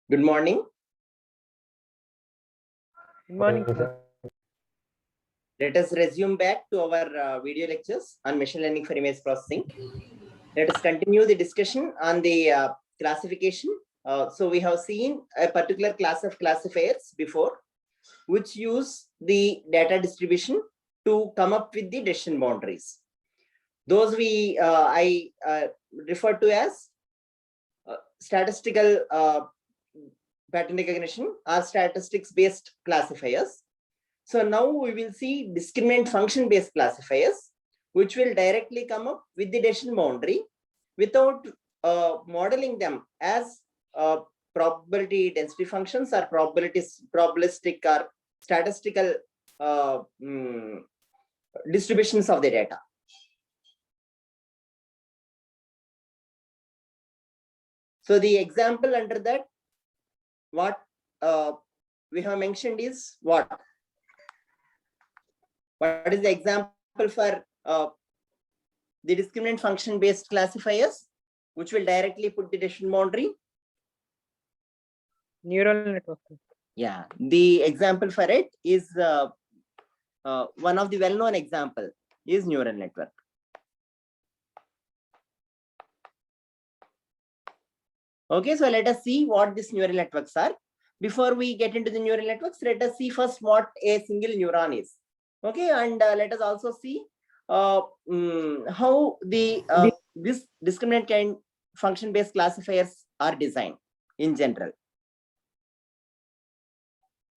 Good morning. Good morning, sir. Let us resume back to our video lectures on machine learning for image processing. Let us continue the discussion on the classification. So we have seen a particular class of classifiers before, which use the data distribution to come up with the decision boundaries. Those I refer to as statistical pattern recognition or statistics based classifiers. So now we will see discriminant function based classifiers, which will directly come up with the decision boundary without modeling them as probability density functions or probabilistic or statistical distributions of the data. So the example under that, what we have mentioned is what? What is the example for the discriminant function based classifiers, which will directly put the decision boundary? Neural network. Yeah, the example for it is one of the well-known example is neural network. Okay, so let us see what these neural networks are. Before we get into the neural networks, let us see first what a single neuron is. Okay, and let us also see how the this discriminant kind function based classifiers are designed in general.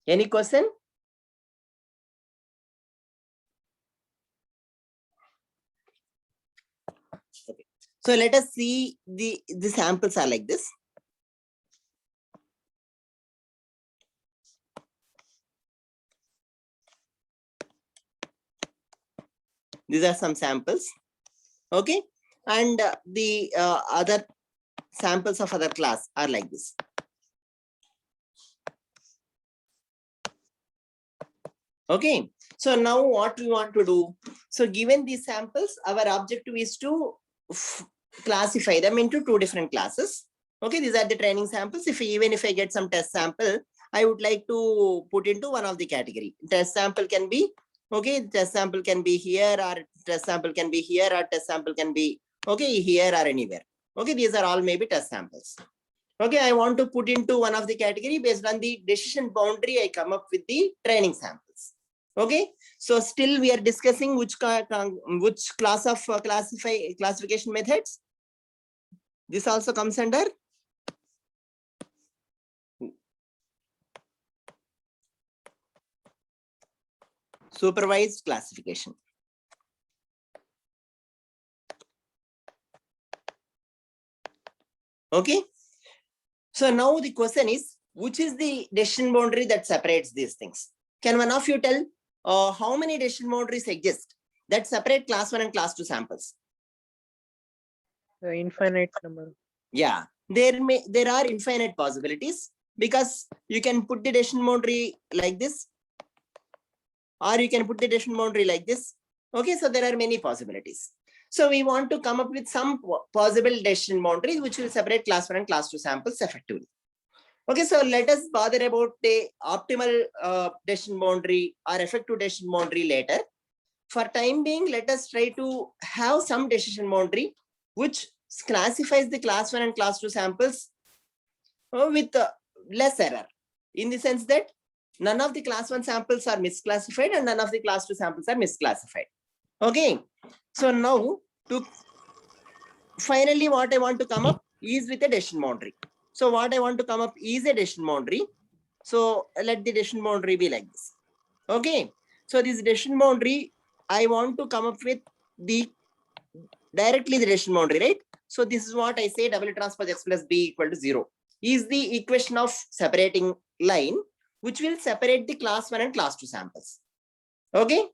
Any question? Okay. So let us see the samples are like this. These are some samples. Okay, and the other samples of other class are like this. Okay, so now what we want to do? So given these samples, our objective is to classify them into two different classes. Okay, these are the training samples. Even if I get some test sample, I would like to put into one of the category. Test sample can be, okay, test sample can be here, or test sample can be here, or test sample can be, okay, here or anywhere. Okay, these are all maybe test samples. Okay, I want to put into one of the category based on the decision boundary. I come up with the training samples. Okay, so still we are discussing which class of classification methods. This also comes under supervised classification. Okay, so now the question is, which is the decision boundary that separates these things? Can one of you tell how many decision boundaries exist that separate class 1 and class 2 samples? The infinite number. Yeah, there are infinite possibilities, because you can put the decision boundary like this, or you can put the decision boundary like this. Okay, so there are many possibilities. So we want to come up with some possible decision boundaries which will separate class 1 and class 2 samples effectively. Okay, so let us bother about the optimal decision boundary or effective decision boundary later. For time being, let us try to have some decision boundary which classifies the class 1 and class 2 samples with less error, in the sense that none of the class 1 samples are misclassified and none of the class 2 samples are misclassified. Okay, so now to finally what I want to come up is with a decision boundary. So what I want to come up is a decision boundary. So let the decision boundary be like this. Okay, so this decision boundary, I want to come up with directly the decision boundary, right? So this is what I say: W transpose X plus B equal to 0 is the equation of separating line, which will separate the class 1 and class 2 samples. Okay,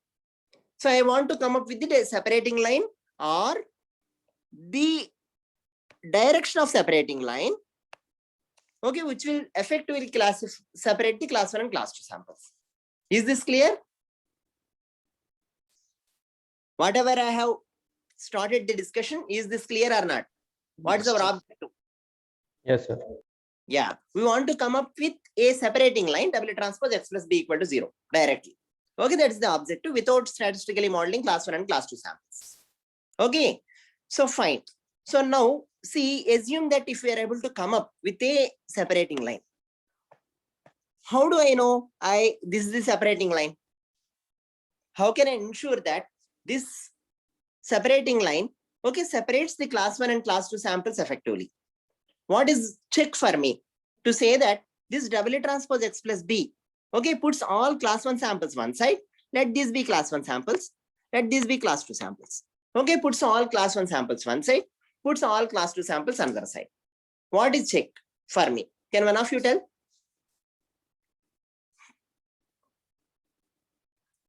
so I want to come up with the separating line or the direction of separating line, okay, which will effectively separate the class 1 and class 2 samples. Is this clear? Whatever I have started the discussion, is this clear or not? What is our objective? Yes, sir. Yeah, we want to come up with a separating line W transpose X plus B equal to 0 directly. Okay, that's the objective without statistically modeling class 1 and class 2 samples. Okay, so fine. So now see, assume that if we are able to come up with a separating line, how do I know this is the separating line? How can I ensure that this separating line, okay, separates the class 1 and class 2 samples effectively? What is check for me to say that this W transpose X plus B, okay, puts all class 1 samples one side. Let these be class 1 samples. Let these be class 2 samples. Okay, puts all class 1 samples one side, puts all class 2 samples another side. What is check for me? Can one of you tell?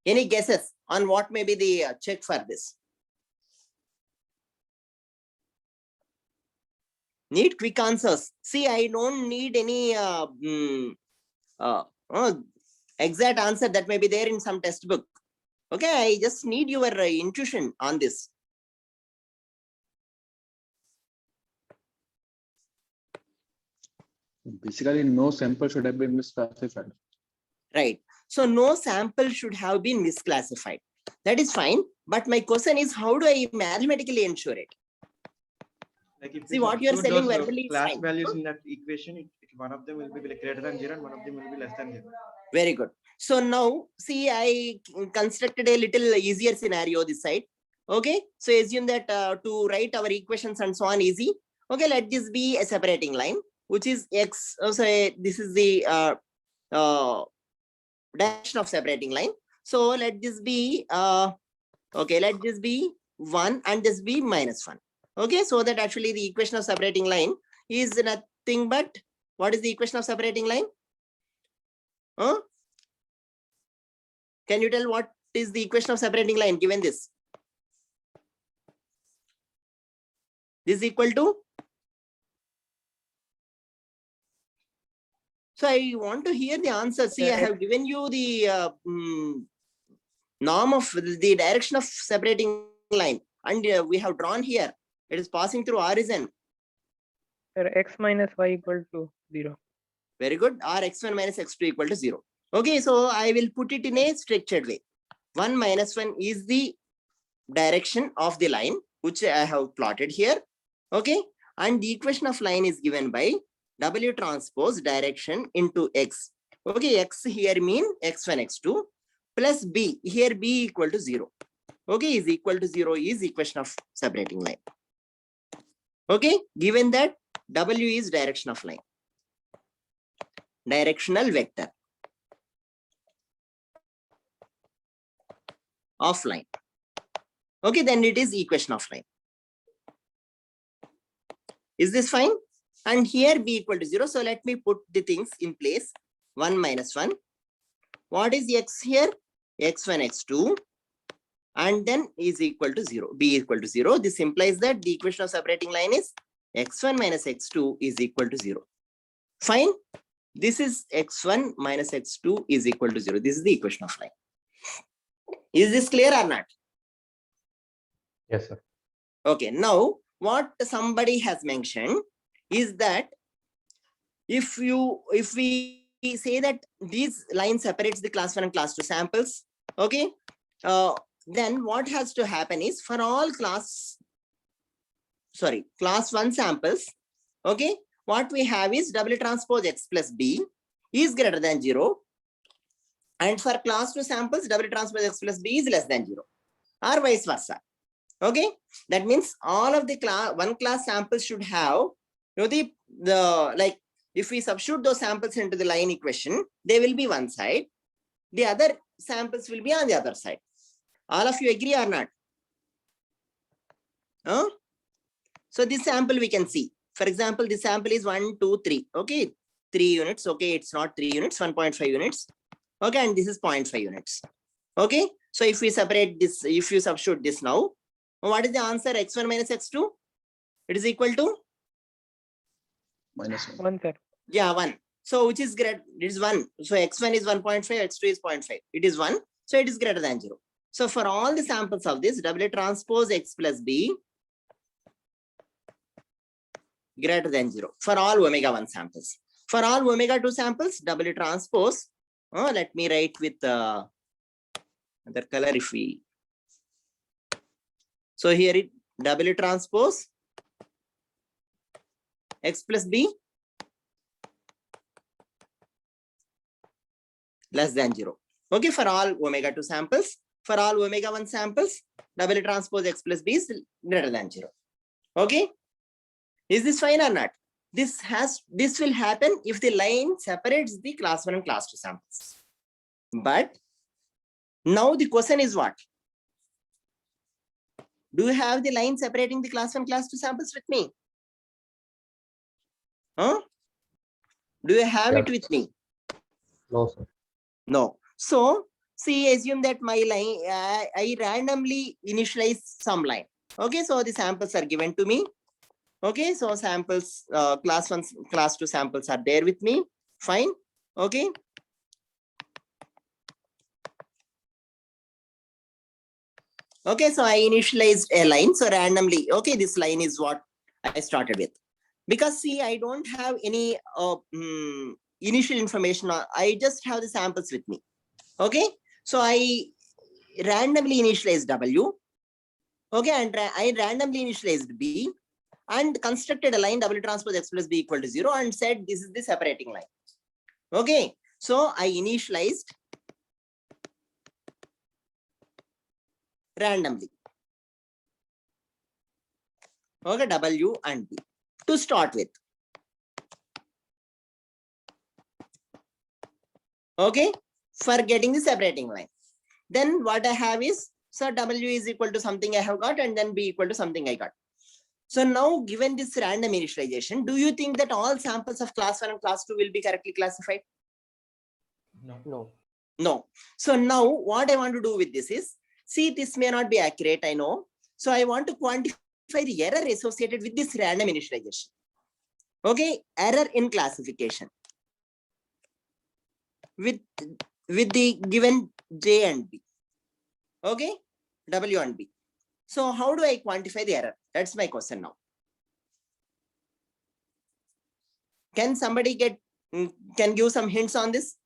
Any guesses on what may be the check for this? Need quick answers. See, I don't need any exact answer that may be there in some textbook. Okay, I just need your intuition on this. Basically, no sample should have been misclassified. Right. So no sample should have been misclassified. That is fine. But my question is, how do I mathematically ensure it? Like if See, we what you are substitute saying those, verbally is class fine. values in that equation, one of them will be like greater than 0 and one of them will be less than 0. Very good. So now, see, I constructed a little easier scenario this side. Okay. So assume that to write our equations and so on easy. Okay, let this be a separating line, which is X. So this is the direction of separating line. So let this be okay, let this be 1 and this be -1. Okay, so that actually the equation of separating line is nothing but, what is the equation of separating line? Huh? Can you tell what is the equation of separating line given this? This is equal to? So I want to hear the answer. See, I have given you the norm of the direction of separating line, and we have drawn here. It is passing through origin. X minus y equal to 0. Very good. Or x1 minus x2 equal to 0. Okay, so I will put it in a structured way. 1 minus 1 is the direction of the line, which I have plotted here. Okay, and the equation of line is given by W transpose direction into X. Okay, X here mean x1, x2 plus B. Here B equal to 0. Okay, is equal to 0 is equation of separating line. Okay, given that W is direction of line. Directional vector of line. Okay, then it is equation of line. Is this fine? And here B equal to 0. So let me put the things in place. 1 minus 1. What is X here? X1, X2. And then is equal to 0. B equal to 0. This implies that the equation of separating line is X1 minus X2 is equal to 0. Fine. This is X1 minus X2 is equal to 0. This is the equation of line. Is this clear or not? Yes, sir. Okay, now what somebody has mentioned is that if we say that these lines separates the class 1 and class 2 samples, okay, then what has to happen is for all class 1 samples, okay, what we have is W transpose X plus B is greater than 0. And for class 2 samples, W transpose X plus B is less than 0, or vice versa. Okay, that means all of the one class samples should have, you know, the like if we substitute those samples into the line equation, they will be one side, the other samples will be on the other side. All of you agree or not? Huh? So this sample we can see. For example, this sample is 1, 2, 3. Okay, 3 units. Okay, it's not 3 units, 1.5 units. Okay, and this is 0.5 units. Okay, so if we separate this, if you substitute this now, what is the answer? X1 minus X2? It is equal to? -1. 1, sir. Yeah, 1. So which is great? It is 1. So X1 is 1.5, X2 is 0.5. It is 1. So it is greater than 0. So for all the samples of this, W transpose X plus B greater than 0 for all omega 1 samples. For all omega 2 samples, W transpose. Let me write with other color if we. So here it W transpose X plus B less than 0. Okay, for all omega 2 samples. For all omega 1 samples, W transpose X plus B is greater than 0. Okay, is this fine or not? This will happen if the line separates the class 1 and class 2 samples. But now the question is what? Do you have the line separating the class 1 class 2 samples with me? Huh? Do you have it with me? No, sir. No. So see, assume that my line, I randomly initialize some line. Okay, so the samples are given to me. Okay, so samples, class 1, class 2 samples are there with me. Fine. Okay. Okay, so I initialized a line. So randomly, okay, this line is what I started with. Because see, I don't have any initial information. I just have the samples with me. Okay, so I randomly initialized W. Okay, and I randomly initialized B and constructed a line W transpose X plus B equal to 0 and said this is the separating line. Okay, so I initialized randomly. Okay, W and B to start with. Okay, for getting the separating line. Then what I have is, so W is equal to something I have got and then B equal to something I got. So now given this random initialization, do you think that all samples of class 1 and class 2 will be correctly classified? No. No. So now what I want to do with this is, see, this may not be accurate, I know. So I want to quantify the error associated with this random initialization. Okay, error in classification with the given J and B. Okay, W and B. So how do I quantify the error? That's my question now. Can somebody can give some hints on this?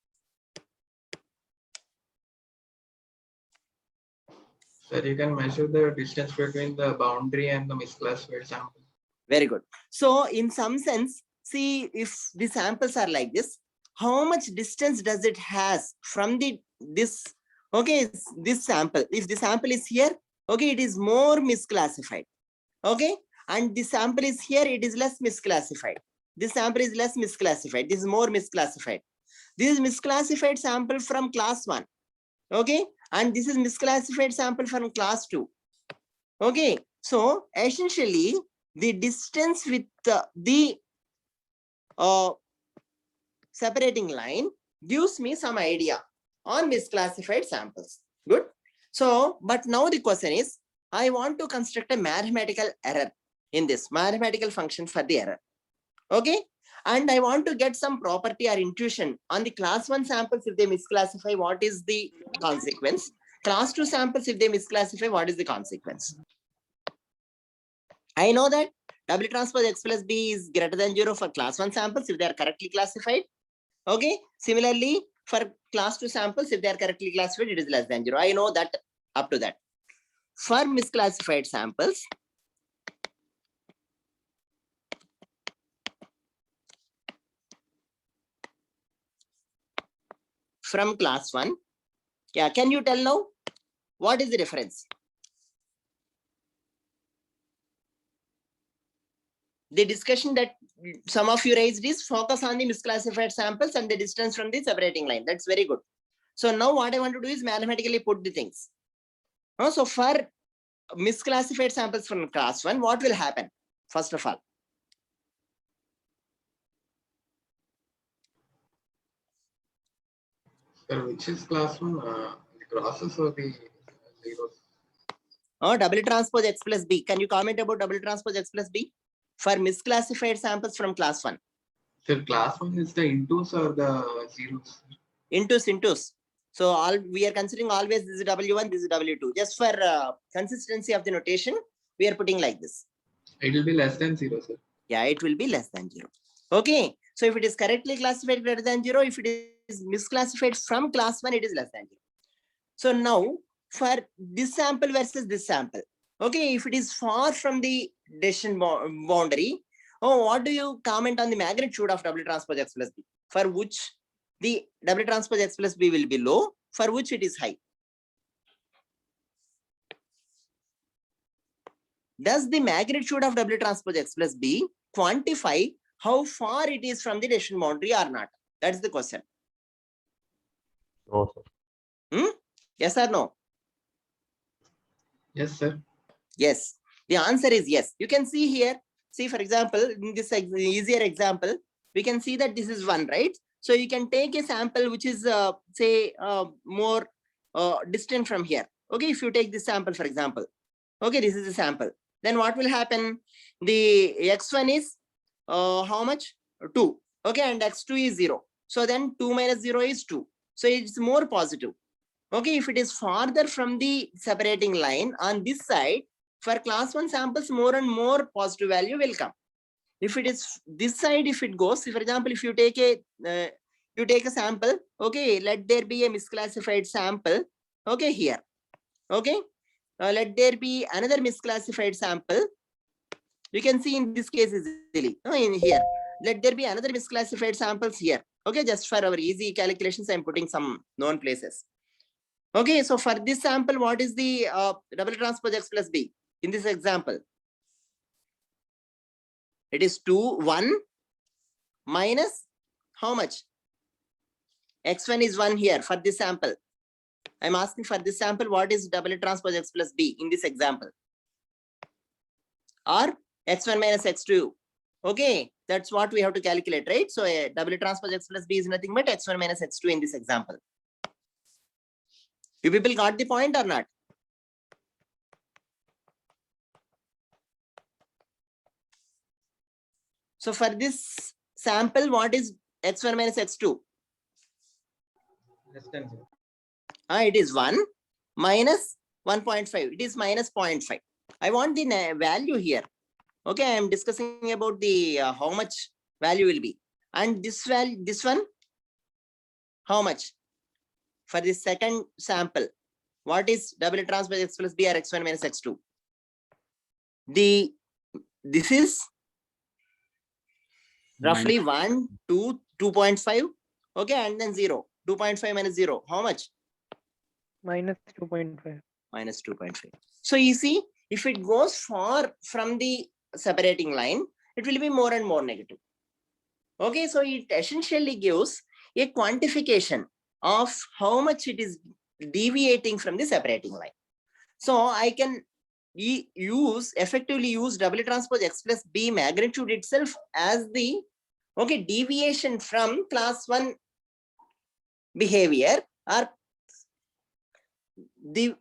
Sir, you can measure the distance between the boundary and the misclassified sample. Very good. So in some sense, see, if the samples are like this, how much distance does it has from this sample? If the sample is here, okay, it is more misclassified. Okay, and the sample is here, it is less misclassified. This sample is less misclassified. This is more misclassified. This is misclassified sample from class 1. Okay, and this is misclassified sample from class 2. Okay, so essentially the distance with the separating line gives me some idea on misclassified samples. Good. So, but now the question is, I want to construct a mathematical error in this mathematical function for the error. Okay, and I want to get some property or intuition on the class 1 samples. If they misclassify, what is the consequence? Class 2 samples, if they misclassify, what is the consequence? I know that W transpose X plus B is greater than 0 for class 1 samples if they are correctly classified. Okay, similarly for class 2 samples, if they are correctly classified, it is less than 0. I know that up to that. For misclassified samples, from class 1, yeah, can you tell now what is the difference? The discussion that some of you raised is focus on the misclassified samples and the distance from the separating line. That's very good. So now what I want to do is mathematically put the things. So for misclassified samples from class 1, what will happen? First of all, Sir, which is class 1? The crosses or the zeros? W transpose X plus B. Can you comment about W transpose X plus B for misclassified samples from class 1? Sir, class 1 is the intos or the zeros? Intos. So all we are considering always this is W1, this is W2. Just for consistency of the notation, we are putting like this. It will be less than 0, sir. Yeah, it will be less than 0. Okay. So if it is correctly classified greater than 0, if it is misclassified from class 1, it is less than 0. So now for this sample versus this sample, okay, if it is far from the decision boundary, oh, what do you comment on the magnitude of W transpose X plus B, for which the W transpose X plus B will be low, for which it is high? Does the magnitude of W transpose X plus B quantify how far it is from the decision boundary or not? That's the question. No, sir. Yes or no? Yes, sir. Yes. The answer is yes. You can see here. See, for example, in this easier example, we can see that this is 1, right? So you can take a sample which is, say, more distant from here. Okay, if you take this sample, for example. Okay, this is the sample. Then what will happen? The x1 is how much? 2. Okay, and x2 is 0. So then 2 minus 0 is 2. So it's more positive. Okay, if it is farther from the separating line on this side, for class 1 samples, more and more positive value will come. If it is this side, if it goes, for example, if you take a sample, okay, let there be a misclassified sample, okay, here, okay, let there be another misclassified sample. You can see in this case easily, in here, let there be another misclassified samples here. Okay, just for our easy calculations, I'm putting some known places. Okay, so for this sample, what is the double transpose X plus B in this example? It is 2, 1 minus how much? X1 is 1 here for this sample. I'm asking for this sample, what is double transpose X plus B in this example? Or X1 minus X2. Okay, that's what we have to calculate, right? So a double transpose X plus B is nothing but X1 minus X2 in this example. You people got the point or not? So for this sample, what is X1 minus X2? Less than 0. It is 1 minus 1.5. It is minus 0.5. I want the value here. Okay, I am discussing about the how much value will be. And this value, this one, how much? For the second sample, what is double transpose X plus B or X1 minus X2? This is roughly 1, 2, 2.5. Okay, and then 0. 2.5 minus 0. How much? Minus 2.5. Minus 2.5. So you see, if it goes far from the separating line, it will be more and more negative. Okay, so it essentially gives a quantification of how much it is deviating from the separating line. So I can effectively use double transpose X plus B magnitude itself as the deviation from class 1 behavior or the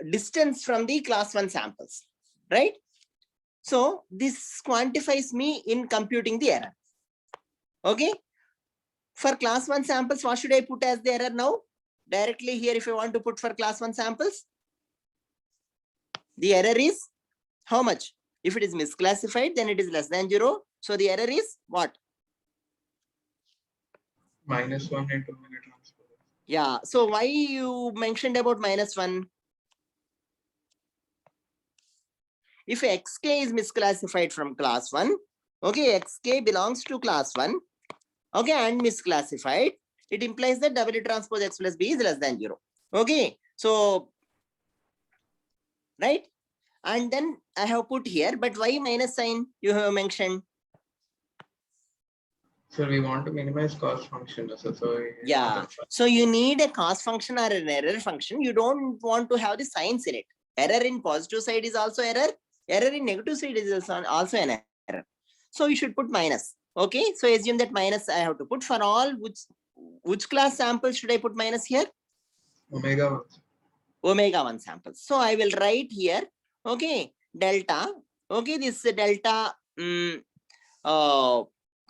distance from the class 1 samples, right? So this quantifies me in computing the error. Okay, for class 1 samples, what should I put as the error now? Directly here, if you want to put for class 1 samples, the error is how much? If it is misclassified, then it is less than 0. So the error is what? Minus 1 into minute transpose. Yeah. So why you mentioned about minus 1? If xk is misclassified from class 1, okay, xk belongs to class 1, okay, and misclassified, it implies that double transpose X plus B is less than 0. Okay, so, right? And then I have put here, but why minus sign you have mentioned? So we want to minimize cost function. So Yeah. So you need a cost function or an error function. You don't want to have the signs in it. Error in positive side is also error. Error in negative side is also an error. So you should put minus. Okay. So assume that minus I have to put for all which class samples should I put minus here? Omega 1. Omega 1 samples. So I will write here. Okay. Delta. Okay. This delta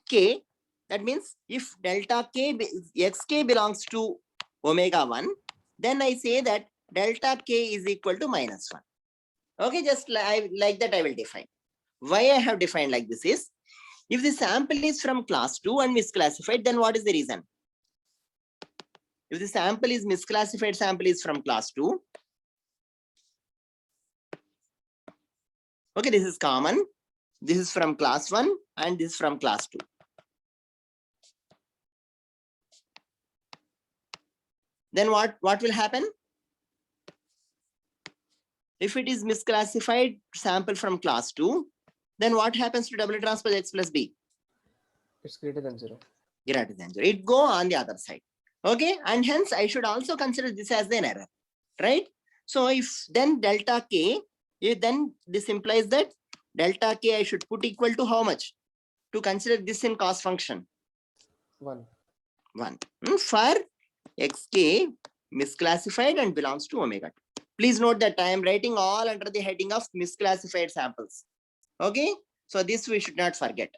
k. That means if delta k xk belongs to omega 1, then I say that delta k is equal to minus 1. Okay, just like that I will define. Why I have defined like this is, If the sample is from class 2 and misclassified, then what is the reason? If the sample is misclassified, sample is from class 2. Okay, this is common. This is from class 1 and this is from class 2. Then what will happen? If it is misclassified sample from class 2, then what happens to W transpose X plus B? It's greater than 0. Greater than 0. It go on the other side. Okay, and hence I should also consider this as an error, right? So if then delta K, then this implies that delta K I should put equal to how much to consider this in cost function? 1. 1. For xk misclassified and belongs to omega 2. Please note that I am writing all under the heading of misclassified samples. Okay, so this we should not forget.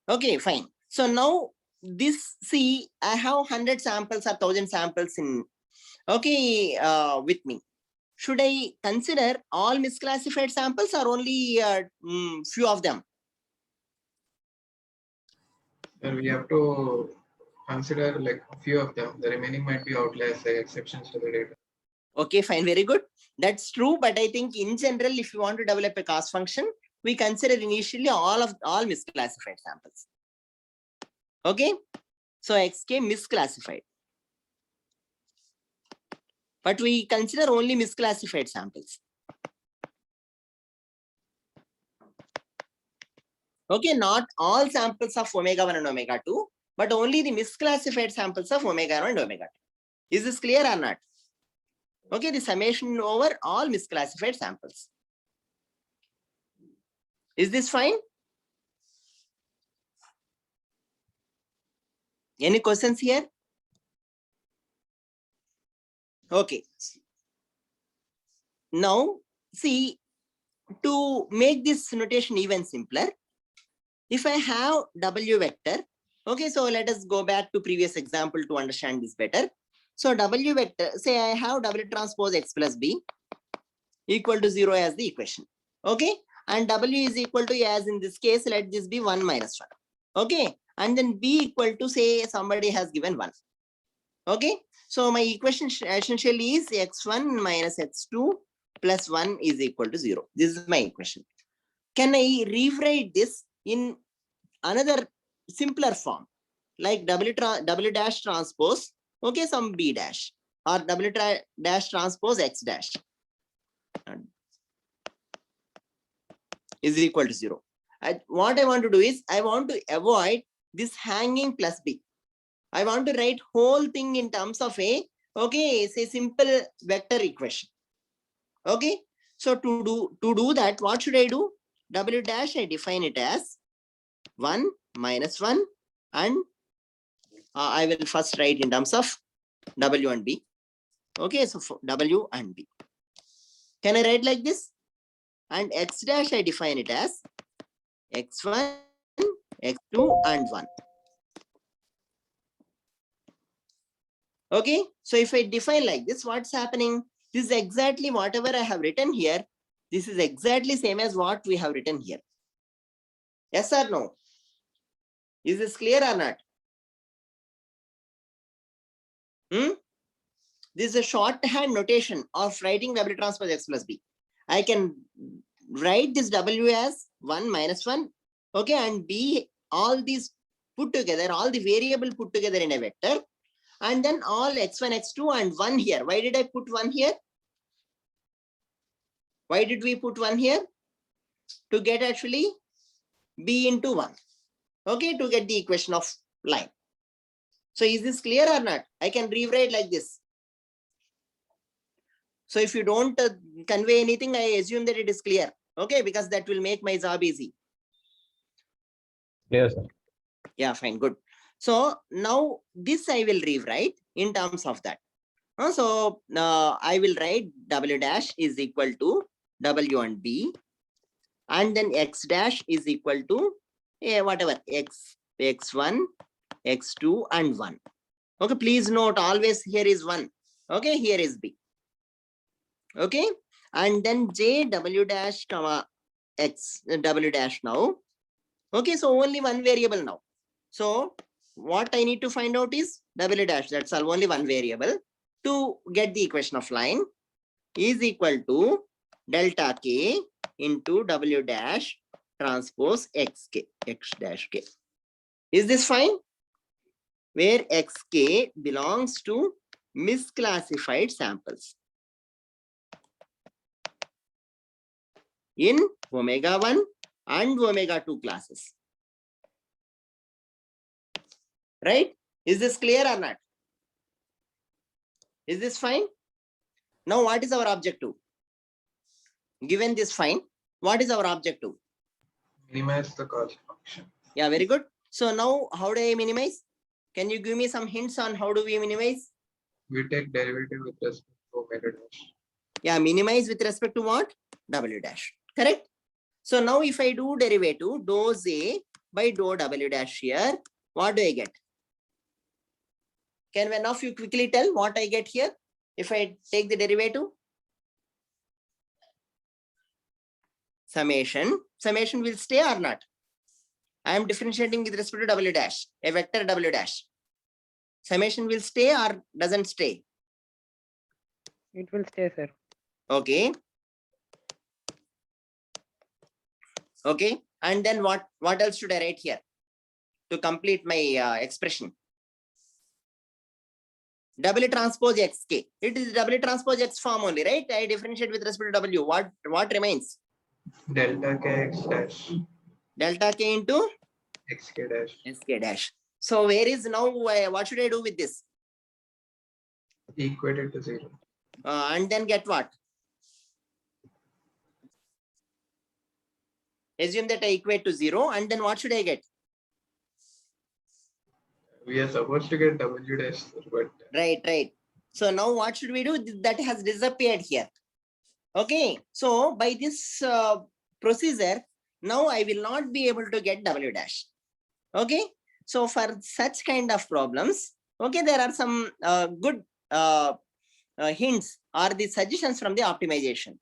Okay, fine. So now this, see, I have 100 samples or 1000 samples in, okay, with me. Should I consider all misclassified samples or only few of them? Sir, we have to consider like a few of them. The remaining might be outliers, like exceptions to the data. Okay, fine, very good. That's true, but I think in general, if you want to develop a cost function, we consider initially all misclassified samples. Okay, so xk misclassified. But we consider only misclassified samples. Okay, not all samples of omega 1 and omega 2, but only the misclassified samples of omega 1 and omega 2. Is this clear or not? Okay, the summation over all misclassified samples. Is this fine? Any questions here? Okay. Now, see, to make this notation even simpler, if I have W vector, okay, so let us go back to previous example to understand this better. So W vector, say I have W transpose X plus B equal to 0 as the equation. Okay, and W is equal to, as in this case, let this be 1 minus 1. Okay, and then B equal to, say somebody has given 1. Okay, so my equation essentially is x1 minus x2 plus 1 is equal to 0. This is my equation. Can I rewrite this in another simpler form, like W dash transpose, okay, some B dash, or W dash transpose X dash is equal to 0. What I want to do is, I want to avoid this hanging plus B. I want to write whole thing in terms of a, okay, say simple vector equation. Okay, so to do that, what should I do? W dash, I define it as 1 minus 1, and I will first write in terms of W and B. Okay, so for W and B. Can I write like this? And X dash, I define it as x1, x2, and 1. Okay, so if I define like this, what's happening? This is exactly whatever I have written here. This is exactly same as what we have written here. Yes or no? Is this clear or not? This is a shorthand notation of writing W transpose X plus B. I can write this W as 1 minus 1, okay, and B, all these put together, all the variable put together in a vector, and then all x1, x2, and 1 here. Why did I put 1 here? Why did we put 1 here? To get actually B into 1. Okay, to get the equation of line. So is this clear or not? I can rewrite like this. So if you don't convey anything, I assume that it is clear. Okay, because that will make my job easy. Clear, sir. Yeah, fine, good. So now this I will rewrite in terms of that. So I will write W dash is equal to W and B, and then X dash is equal to whatever x1, x2, and 1. Okay, please note always here is 1. Okay, here is B. Okay, and then J W dash comma X W dash now. Okay, so only one variable now. So what I need to find out is W dash, that's all, only one variable. To get the equation of line is equal to delta K into W dash transpose XK, X dash K. Is this fine? Where XK belongs to misclassified samples in omega 1 and omega 2 classes. Right? Is this clear or not? Is this fine? Now, what is our objective? Given this fine, what is our objective? Minimize the cost function. Yeah, very good. So now, how do I minimize? Can you give me some hints on how do we minimize? We take derivative with respect to omega dash. Yeah, minimize with respect to what? W dash. Correct? So now if I do derivative dou Z by dou W dash here, what do I get? Can one of you quickly tell what I get here? If I take the derivative? Summation. Summation will stay or not? I am differentiating with respect to W dash, a vector W dash. Summation will stay or doesn't stay? It will stay, sir. Okay. Okay. And then what else should I write here to complete my expression? W transpose XK. It is W transpose X form only, right? I differentiate with respect to W. What remains? Delta K X dash. Delta K into XK dash. SK dash. So where is now, what should I do with this? Equated to 0. And then get what? Assume that I equate to 0 and then what should I get? We are supposed to get W dash, but Right. So now what should we do? That has disappeared here. Okay. So by this procedure, now I will not be able to get W dash. Okay. So for such kind of problems, okay, there are some good hints or the suggestions from the optimization.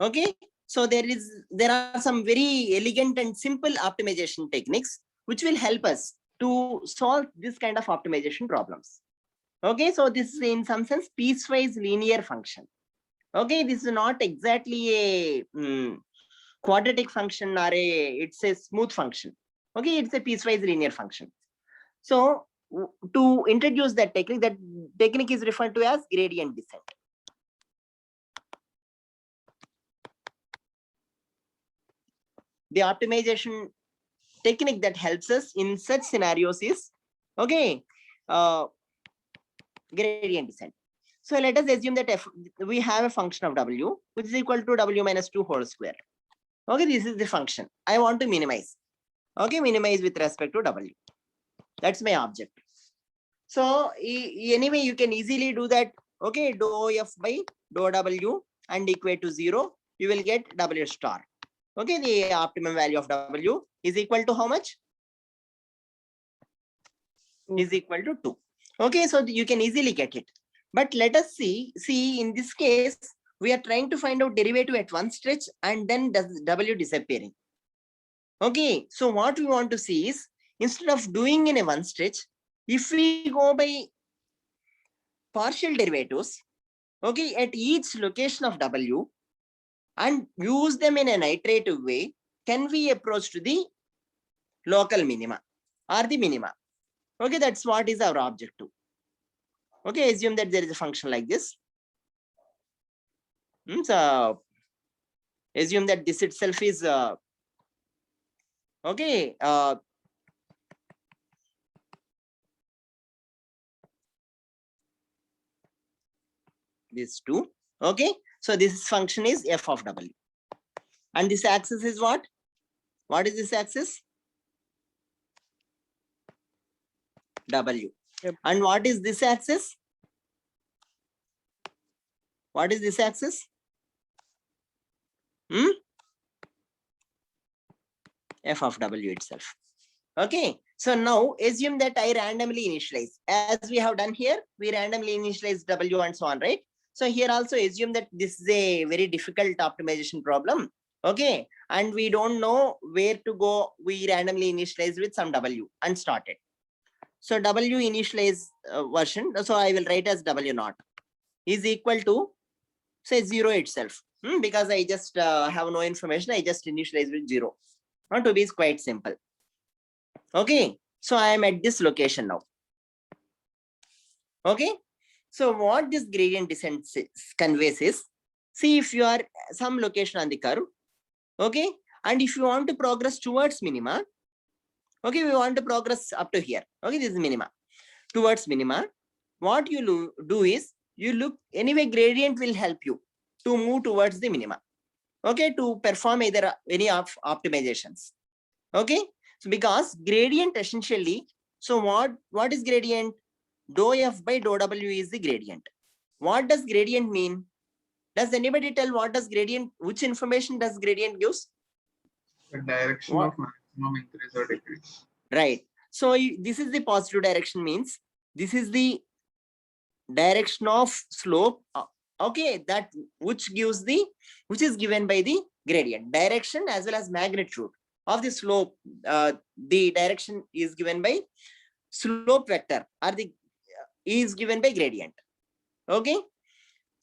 Okay. So there are some very elegant and simple optimization techniques which will help us to solve this kind of optimization problems. Okay, so this is in some sense piecewise linear function. Okay, this is not exactly a quadratic function or it's a smooth function. Okay, it's a piecewise linear function. So to introduce that technique is referred to as gradient descent. The optimization technique that helps us in such scenarios is, okay, gradient descent. So let us assume that we have a function of W which is equal to W minus 2 whole square. Okay, this is the function. I want to minimize. Okay, minimize with respect to W. That's my objective. So anyway, you can easily do that. Okay, dou F by dou W and equate to 0. You will get W star. Okay, the optimum value of W is equal to how much? Is equal to 2. Okay, so you can easily get it. But let us see in this case, we are trying to find out derivative at one stretch and then W disappearing. Okay, so what we want to see is, instead of doing in a one stretch, if we go by partial derivatives, okay, at each location of W and use them in an iterative way, can we approach to the local minima or the minima? Okay, that's what is our objective. Okay, assume that there is a function like this. So assume that this itself is okay. This 2. Okay, so this function is f of W, and this axis is what? What is this axis? W. Yep. And what is this axis? What is this axis? F of W itself. Okay, so now assume that I randomly initialize. As we have done here, we randomly initialize W and so on, right? So here also assume that this is a very difficult optimization problem. Okay, and we don't know where to go. We randomly initialize with some W and started. So W initialize version. So I will write as W naught is equal to say 0 itself. Because I just have no information. I just initialize with 0. Not to be quite simple. Okay, so I am at this location now. Okay, so what this gradient descent conveys is, see if you are some location on the curve. Okay, and if you want to progress towards minima, okay, we want to progress up to here. Okay, this is minima. Towards minima, what you do is you look, anyway, gradient will help you to move towards the minima. Okay, to perform either any of optimizations. Okay, so because gradient essentially, so what is gradient? Dou f by dou w is the gradient. What does gradient mean? Does anybody tell what does gradient, which information does gradient gives? The direction What? of maximum increase or decrease. Right. So this is the positive direction, means this is the direction of slope. Okay, that which is given by the gradient. Direction as well as magnitude of the slope. The direction is given by slope vector, or the is given by gradient. Okay.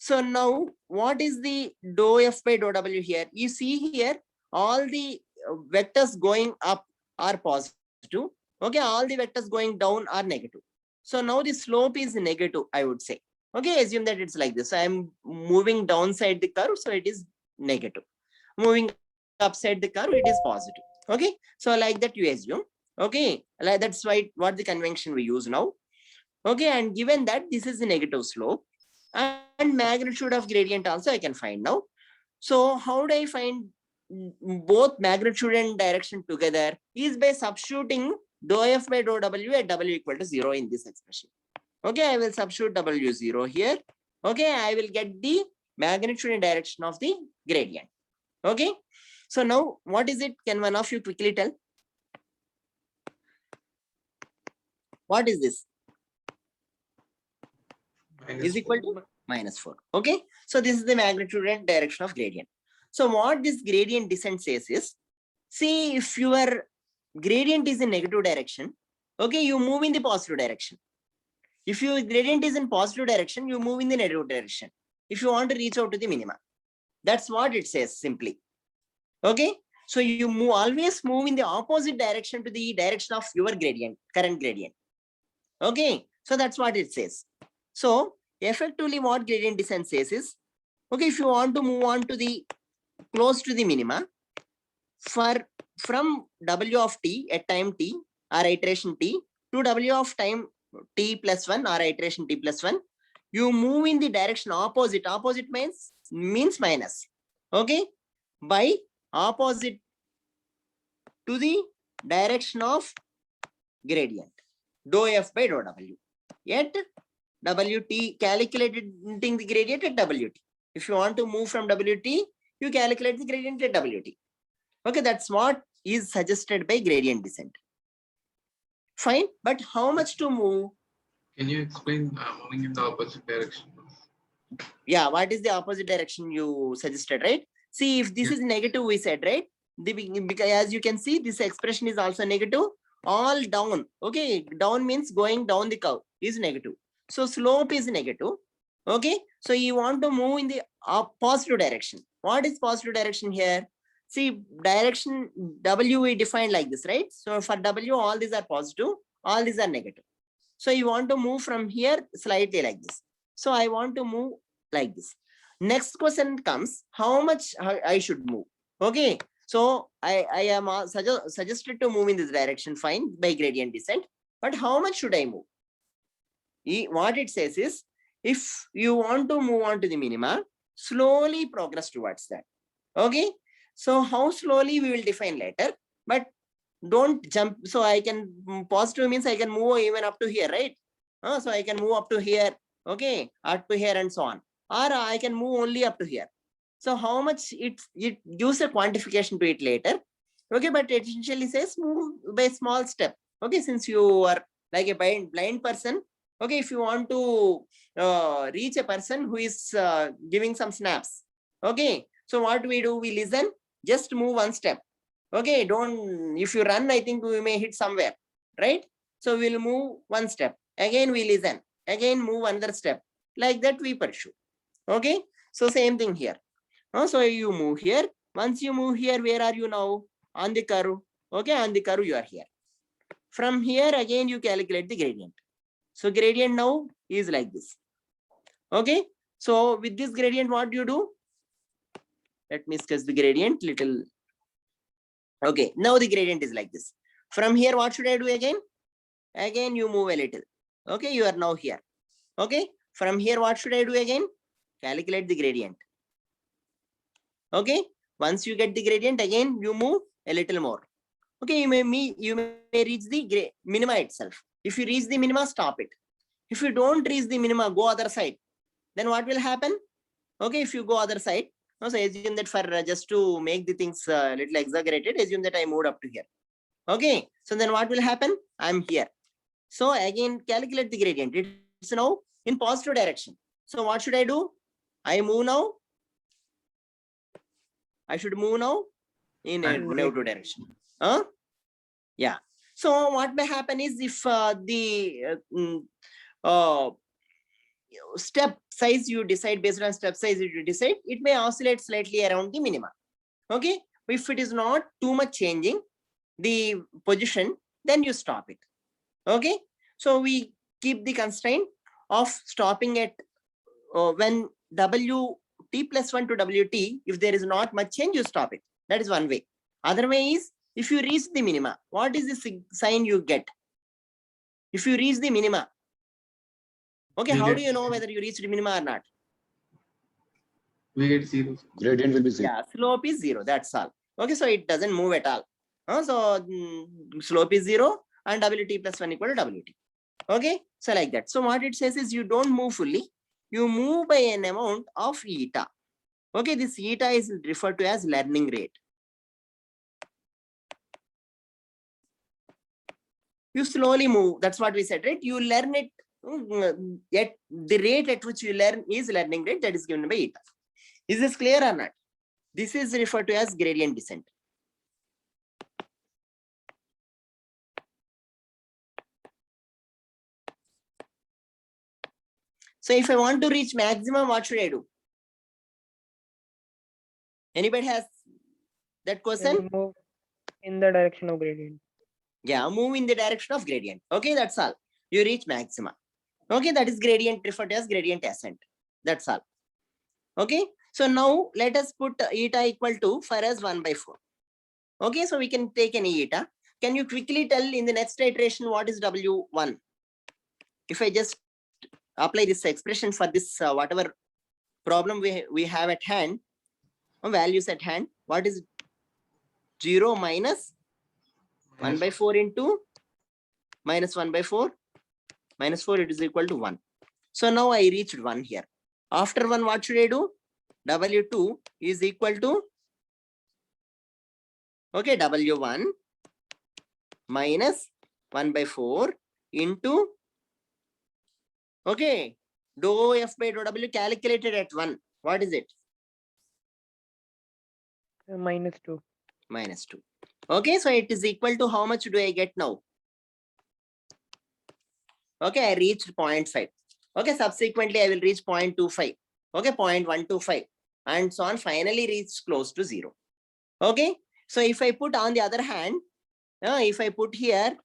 So now what is the dou f by dou w here? You see here all the vectors going up are positive. Okay, all the vectors going down are negative. So now the slope is negative, I would say. Okay, assume that it's like this. So I'm moving downside the curve, so it is negative. Moving upside the curve, it is positive. Okay, so like that you assume. Okay, like that's why what the convention we use now. Okay, and given that this is the negative slope and magnitude of gradient also I can find now. So how do I find both magnitude and direction together? Is by substituting dou f by dou w at w equal to 0 in this expression. Okay, I will substitute w 0 here. Okay, I will get the magnitude and direction of the gradient. Okay, so now what is it? Can one of you quickly tell? What is this? Is equal to -4. Okay, so this is the magnitude and direction of gradient. So what this gradient descent says is, see if your gradient is in negative direction, okay, you move in the positive direction. If your gradient is in positive direction, you move in the negative direction. If you want to reach out to the minima, that's what it says simply. Okay, so you always move in the opposite direction to the direction of your gradient, current gradient. Okay, so that's what it says. So effectively what gradient descent says is, okay, if you want to move on to the close to the minima, from w of t at time t or iteration t to w of time t plus 1 or iteration t plus 1, you move in the direction opposite. Opposite means minus. Okay, by opposite to the direction of gradient, dou f by dou w. Yet wt, calculating the gradient at wt. If you want to move from wt, you calculate the gradient at wt. Okay, that's what is suggested by gradient descent. Fine, but how much to move? Can you explain moving in the opposite direction? Yeah, what is the opposite direction you suggested, right? See, if this is negative, we said, right? Because as you can see, this expression is also negative. All down. Okay, down means going down the curve is negative. So slope is negative. Okay, so you want to move in the positive direction. What is positive direction here? See, direction W we define like this, right? So for W, all these are positive, all these are negative. So you want to move from here slightly like this. So I want to move like this. Next question comes, how much I should move? Okay, so I am suggested to move in this direction, fine, by gradient descent. But how much should I move? What it says is, if you want to move on to the minima, slowly progress towards that. Okay, so how slowly we will define later, but don't jump. So I can, positive means I can move even up to here, right? So I can move up to here, okay, up to here and so on. Or I can move only up to here. So how much it gives a quantification to it later. Okay, but it essentially says move by small step. Okay, since you are like a blind person, okay, if you want to reach a person who is giving some snaps, okay, so what we do, we listen Just move one step. Okay, don't, if you run, I think we may hit somewhere, right? So we'll move one step. Again, we listen. Again, move another step. Like that, we pursue. Okay, so same thing here. So you move here. Once you move here, where are you now? On the curve. Okay, on the curve, you are here. From here, again, you calculate the gradient. So gradient now is like this. Okay, so with this gradient, what do you do? Let me sketch the gradient little. Okay, now the gradient is like this. From here, what should I do again? Again, you move a little. Okay, you are now here. Okay, from here, what should I do again? Calculate the gradient. Okay, once you get the gradient, again, you move a little more. Okay, you may reach the minima itself. If you reach the minima, stop it. If you don't reach the minima, go other side. Then what will happen? Okay, if you go other side, so assume that for just to make the things little exaggerated, assume that I moved up to here. Okay, so then what will happen? I'm here. So again, calculate the gradient. It's now in positive direction. So what should I do? I move now. I should move now in a negative direction. Yeah. So what may happen is if the step size you decide, based on step size you decide, it may oscillate slightly around the minima. Okay, if it is not too much changing the position, then you stop it. Okay, so we keep the constraint of stopping at when wt plus 1 to wt, if there is not much change, you stop it. That is one way. Other way is, if you reach the minima, what is the sign you get? If you reach the minima, okay, how do you know whether you reached the minima or not? We get 0. Gradient will be 0. Yeah, slope is 0. That's all. Okay, so it doesn't move at all. So slope is 0 and wt plus 1 equal to wt. Okay, so like that. So what it says is you don't move fully. You move by an amount of eta. Okay, this eta is referred to as learning rate. You slowly move. That's what we said, right? You learn it at the rate at which you learn is learning rate, that is given by eta. Is this clear or not? This is referred to as gradient descent. So if I want to reach maximum, what should I do? Anybody has that question? Move in the direction of gradient. Yeah, move in the direction of gradient. Okay, that's all. You reach maxima. Okay, that is gradient, referred to as gradient ascent. That's all. Okay, so now let us put eta equal to for us 1 by 4. Okay, so we can take any eta. Can you quickly tell in the next iteration what is W1? If I just apply this expression for this whatever problem we have at hand, values at hand, what is 0 minus 1 by 4 into minus 1 by 4 minus 4, it is equal to 1. So now I reached 1 here. After 1, what should I do? W2 is equal to, okay, W1 minus 1 by 4 into, okay, dou F by dou W calculated at 1. What is it? Minus 2. Minus 2. Okay, so it is equal to how much do I get now? Okay, I reached 0.5. Okay, subsequently I will reach 0.25. Okay, 0.125 and so on, finally reach close to 0. Okay, so if I put on the other hand, if I put here,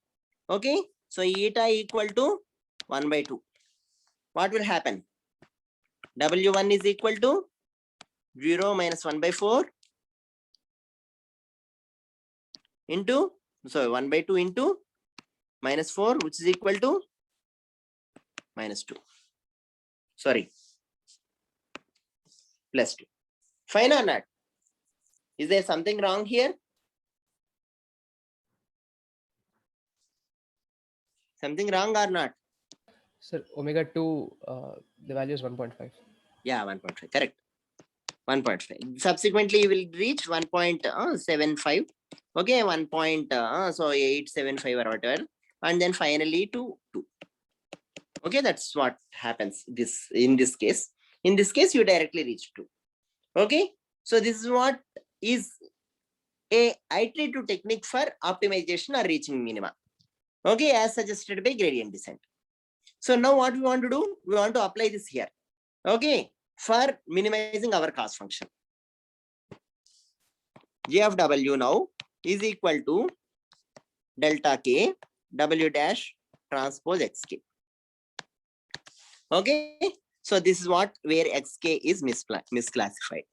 okay, so eta equal to 1 by 2. What will happen? W1 is equal to 0 minus 1 by 4 into, so 1 by 2 into minus 4, which is equal to minus 2. Sorry, plus 2. Fine or not? Is there something wrong here? Something wrong or not? Sir, omega 2, the value is 1.5. Yeah, 1.5, correct. 1.5. Subsequently, you will reach 1.75. Okay, 875 or whatever. And then finally to 2. Okay, that's what happens in this case. In this case, you directly reach 2. Okay, so this is what is a iterative technique for optimization or reaching minima. Okay, as suggested by gradient descent. So now what we want to do, we want to apply this here. Okay, for minimizing our cost function. G of W now is equal to delta K W dash transpose XK. Okay, so this is what where XK is misclassified.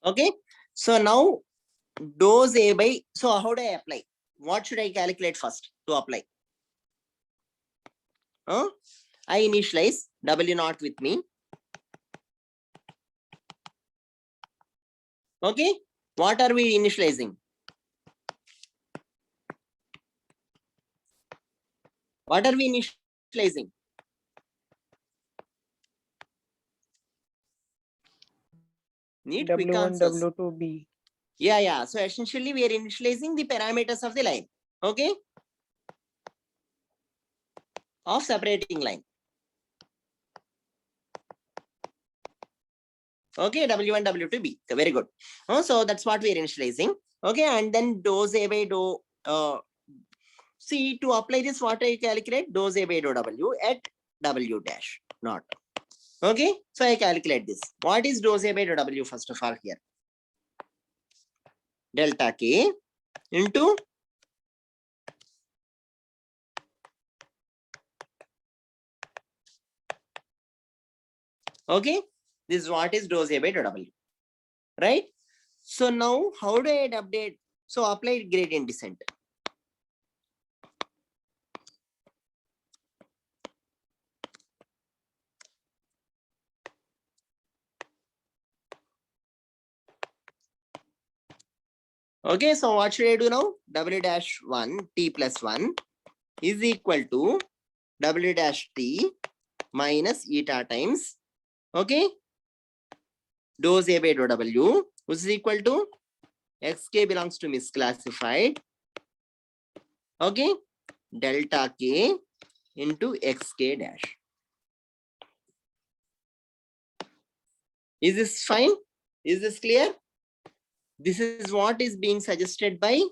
Okay, so now dose A by, so how do I apply? What should I calculate first to apply? I initialize W naught with me. Okay, what are we initializing? What are we initializing? Need quick W1, answers. W2, B. Yeah. So essentially we are initializing the parameters of the line. Okay. Of separating line. Okay, W1, W2, B. Very good. So that's what we are initializing. Okay, and then dose A by dou. See, to apply this, what I calculate? Dose A by dou W at W dash not. Okay, so I calculate this. What is dose A by dou W first of all here? Delta K into okay, this is what is dose A by dou W, right? So now how do I update? So apply gradient descent. Okay, so what should I do now? W dash 1 T plus 1 is equal to W dash T minus eta times, okay, dose A by dou W, which is equal to XK belongs to misclassified, okay, delta K into XK dash. Is this fine? Is this clear? This is what is being suggested by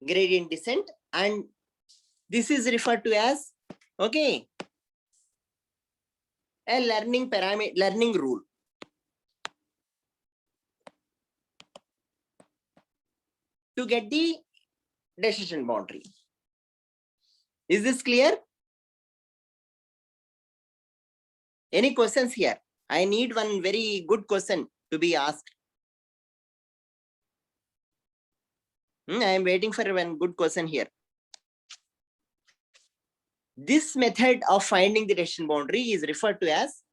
gradient descent, and this is referred to as, okay, a learning rule. To get the decision boundary. Is this clear? Any questions here? I need one very good question to be asked. I am waiting for one good question here. This method of finding the decision boundary is referred to as,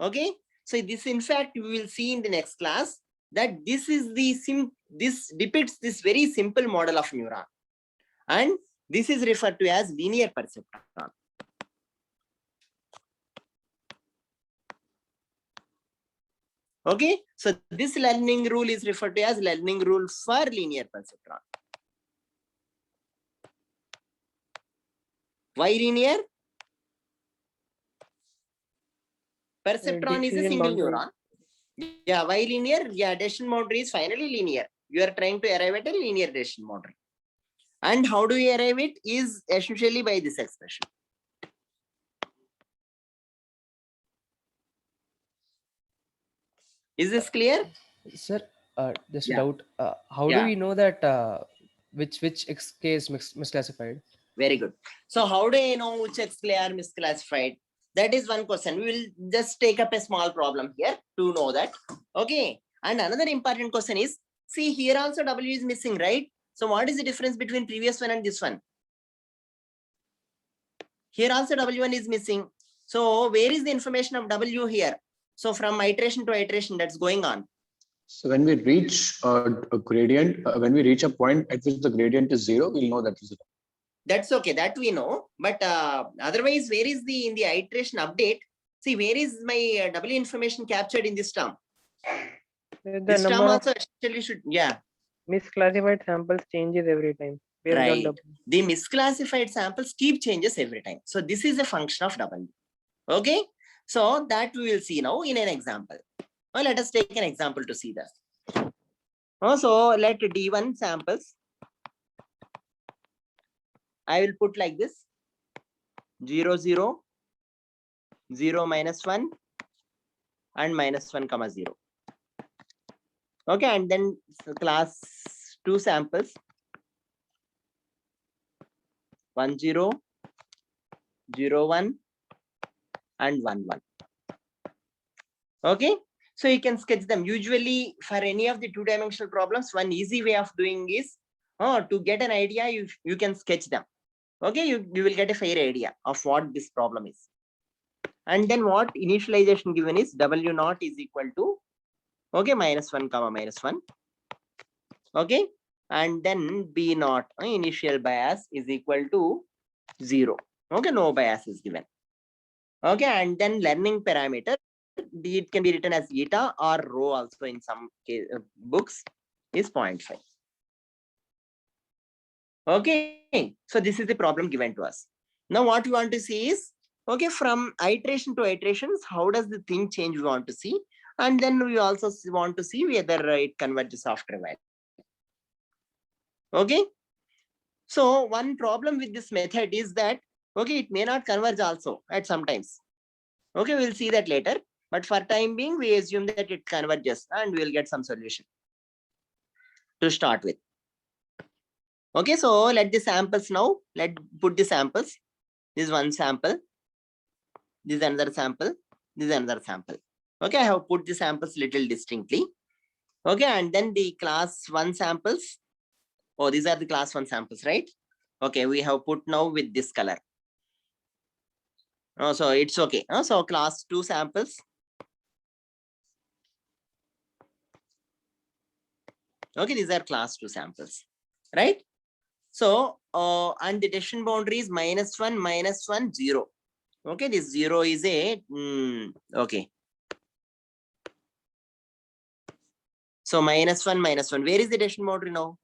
okay, so this in fact we will see in the next class that this is the this depicts this very simple model of neuron, and this is referred to as linear perceptron. Okay, so this learning rule is referred to as learning rule for linear perceptron. Why linear? Perceptron is a Decision single boundary. neuron. Yeah, why linear? Yeah, decision boundary is finally linear. You are trying to arrive at a linear decision boundary. And how do you arrive it is essentially by this expression. Is this clear? Sir, just a Yeah. doubt. How Yeah. do we know that which XK is misclassified? Very good. So how do I know which XK are misclassified? That is one question. We will just take up a small problem here to know that. Okay. And another important question is, see here also W is missing, right? So what is the difference between previous one and this one? Here also W1 is missing. So where is the information of W here? So from iteration to iteration that's going on. So when we reach a gradient, when we reach a point at which the gradient is 0, we'll know that is 0. That's okay, that we know. But otherwise, where is in the iteration update? See, where is my W information captured in this term? The This term number of also actually should, yeah. misclassified samples changes every time. Based on Right. W. The misclassified samples keep changes every time. So this is a function of W. Okay. So that we will see now in an example. Now let us take an example to see that. So let D1 samples. I will put like this 0, 0, 0, -1 and -1, comma 0. Okay, and then class 2 samples 1, 0, 0, 1 and 1, 1. Okay, so you can sketch them. Usually for any of the two-dimensional problems, one easy way of doing is to get an idea, you can sketch them. Okay, you will get a fair idea of what this problem is. And then what initialization given is W0 is equal to, okay, -1, comma -1. Okay, and then B0 initial bias is equal to 0. Okay, no bias is given. Okay, and then learning parameter, it can be written as eta or rho also in some books is 0.5. Okay, so this is the problem given to us. Now what we want to see is, okay, from iteration to iterations, how does the thing change we want to see, and then we also want to see whether it converges after a while. Okay, so one problem with this method is that, okay, it may not converge also at some times. Okay, we'll see that later, but for time being we assume that it converges and we'll get some solution to start with. Okay, so let the samples now, put the samples. This is one sample, this is another sample, this is another sample. Okay, I have put the samples little distinctly. Okay, and then the class 1 samples. Oh, these are the class 1 samples, right? Okay, we have put now with this color. Oh, so it's okay. So class 2 samples. Okay, these are class 2 samples, right? So, and the decision boundary is -1, -1, 0. Okay, this 0 is a, okay. So -1, -1, where is the decision boundary now?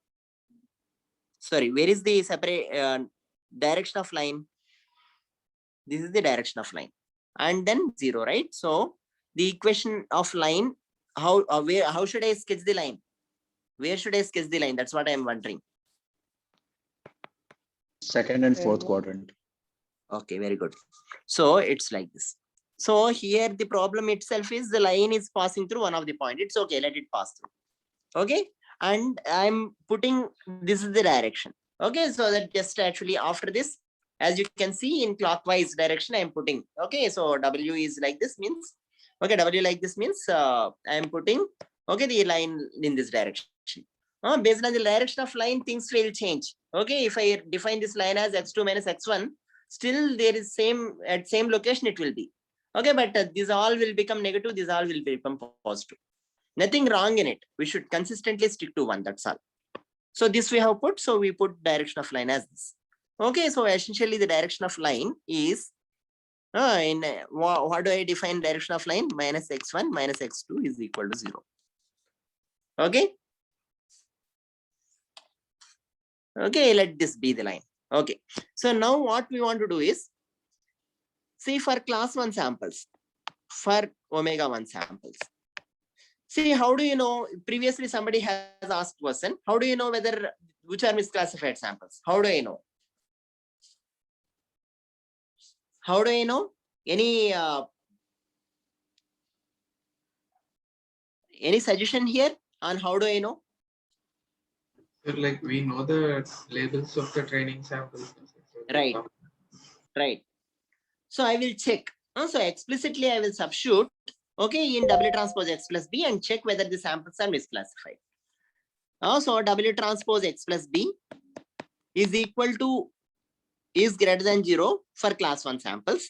Sorry, where is the separate direction of line? This is the direction of line. And then 0, right? So the equation of line, how should I sketch the line? Where should I sketch the line? That's what I'm wondering. Second and fourth quadrant. Okay, very good. So it's like this. So here the problem itself is the line is passing through one of the point. It's okay, let it pass through. Okay, and I'm putting, this is the direction. Okay, so that just actually after this, as you can see in clockwise direction, I'm putting. Okay, so W is like this means, okay, W like this means I'm putting, okay, the line in this direction. Based on the direction of line, things will change. Okay, if I define this line as x2 minus x1, still there is at same location it will be. Okay, but these all will become negative, these all will become positive. Nothing wrong in it. We should consistently stick to one, that's all. So this we have put, so we put direction of line as this. Okay, so essentially the direction of line is, what do I define direction of line? -x1 minus x2 is equal to 0. Okay. Okay, let this be the line. Okay, so now what we want to do is, see for class 1 samples, for omega 1 samples. See, how do you know, previously somebody has asked question, how do you know whether, which are misclassified samples? How do I know? How do I know? Any suggestion here on how do I know? So like we know the labels of the training samples. Right. Right. So I will check. So explicitly I will substitute, okay, in W transpose X plus B and check whether the samples are misclassified. So W transpose X plus B is equal to, is greater than 0 for class 1 samples.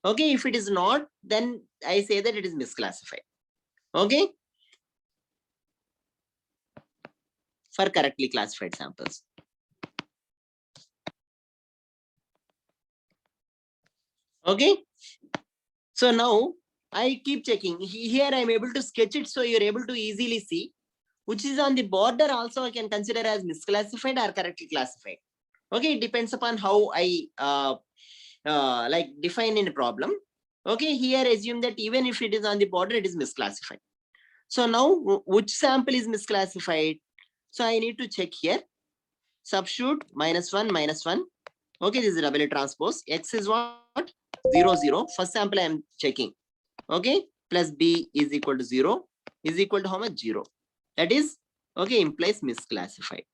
Okay, if it is not, then I say that it is misclassified. Okay. For correctly classified samples. Okay. So now I keep checking. Here I'm able to sketch it, so you're able to easily see which is on the border. Also I can consider as misclassified or correctly classified. Okay, it depends upon how I like define in a problem. Okay, here assume that even if it is on the border, it is misclassified. So now which sample is misclassified? So I need to check here. Substitute -1. Okay, this is double transpose. X is what? 0, 0. First sample I am checking. Okay, plus B is equal to 0 is equal to how much? 0. That is, okay, implies misclassified.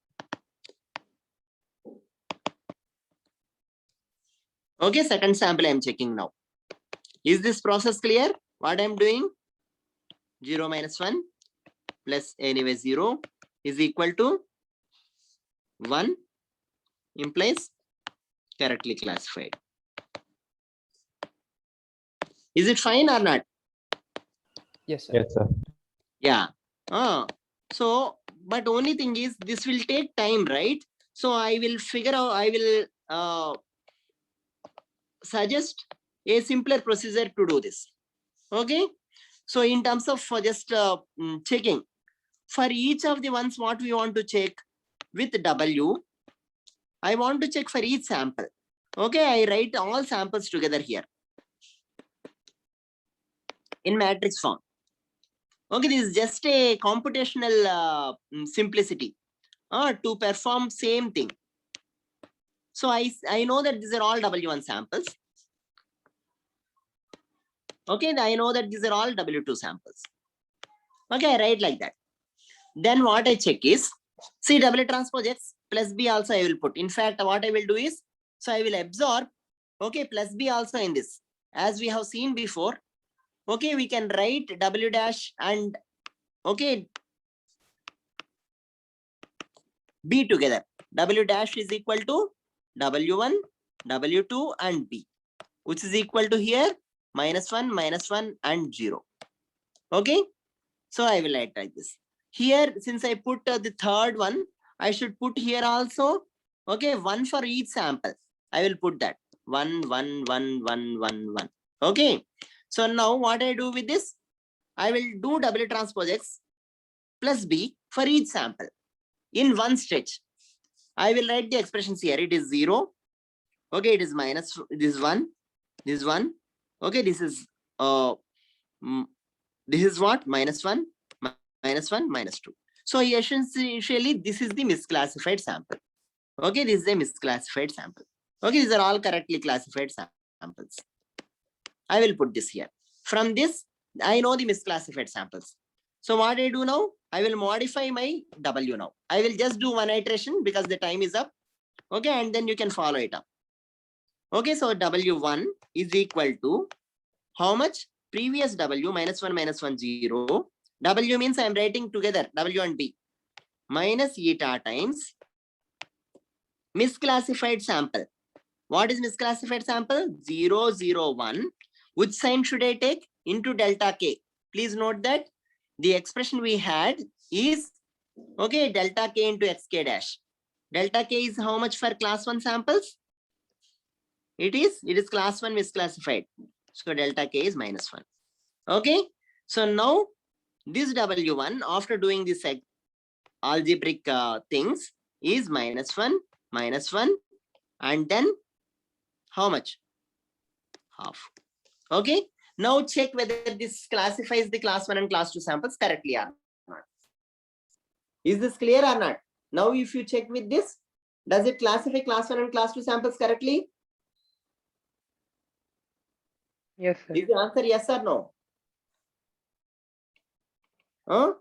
Okay, second sample I am checking now. Is this process clear? What I am doing? 0 minus 1 plus anyway 0 is equal to 1 implies correctly classified. Is it fine or not? Yes, sir. Yes, sir. Yeah. So, but only thing is this will take time, right? So I will figure out, I will suggest a simpler procedure to do this. Okay. So in terms of just checking, for each of the ones what we want to check with W, I want to check for each sample. Okay, I write all samples together here in matrix form. Okay, this is just a computational simplicity to perform same thing. So I know that these are all W1 samples. Okay, I know that these are all W2 samples. Okay, I write like that. Then what I check is, see W transpose X plus B also I will put. In fact, what I will do is, so I will absorb, okay, plus B also in this. As we have seen before, okay, we can write W dash and, okay, B together. W dash is equal to W1, W2 and B, which is equal to here -1 and 0. Okay, so I will write like this. Here, since I put the third one, I should put here also, okay, 1 for each sample. I will put that 1, 1, 1, 1, 1, 1. Okay, so now what I do with this, I will do W transpose X plus B for each sample in one stretch. I will write the expressions here. It is 0. Okay, it is minus, this 1, this 1. Okay, this is this is what? -1, -1, -2. So essentially, this is the misclassified sample. Okay, this is a misclassified sample. Okay, these are all correctly classified samples. I will put this here. From this, I know the misclassified samples. So what I do now, I will modify my W now. I will just do one iteration because the time is up. Okay, and then you can follow it up. Okay, so W1 is equal to how much? Previous W -1, -1, 0. W means I am writing together W and B minus eta times misclassified sample. What is misclassified sample? 0, 0, 1. Which sign should I take? Into delta K. Please note that the expression we had is, okay, delta K into xk dash. Delta K is how much for class 1 samples? It is class 1 misclassified. So delta K is -1. Okay. So now this W1 after doing this algebraic things is -1, -1, and then how much? Half. Okay. Now check whether this classifies the class 1 and class 2 samples correctly or not. Is this clear or not? Now if you check with this, does it classify class 1 and class 2 samples correctly? Yes, sir. Is the answer yes or no? Huh?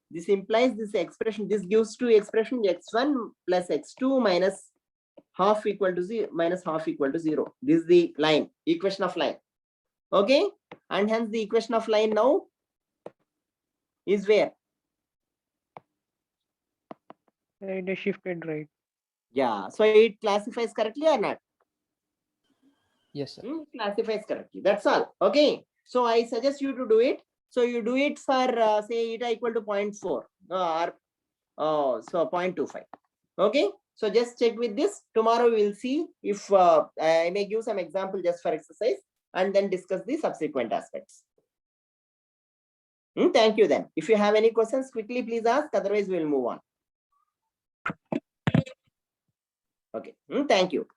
This implies this expression, this gives to expression x1 plus x2 minus half equal to 0, minus half equal to 0. This is the line, equation of line. Okay, and hence the equation of line now is where? It is shifted right. Yeah, so it classifies correctly or not? Yes, sir. Classifies correctly. That's all. Okay, so I suggest you to do it. So you do it for say eta equal to 0.4 or so 0.25. Okay, so just check with this. Tomorrow we will see if I may give some example just for exercise and then discuss the subsequent aspects. Thank you then. If you have any questions, quickly please ask. Otherwise, we will move on. Okay. Thank you.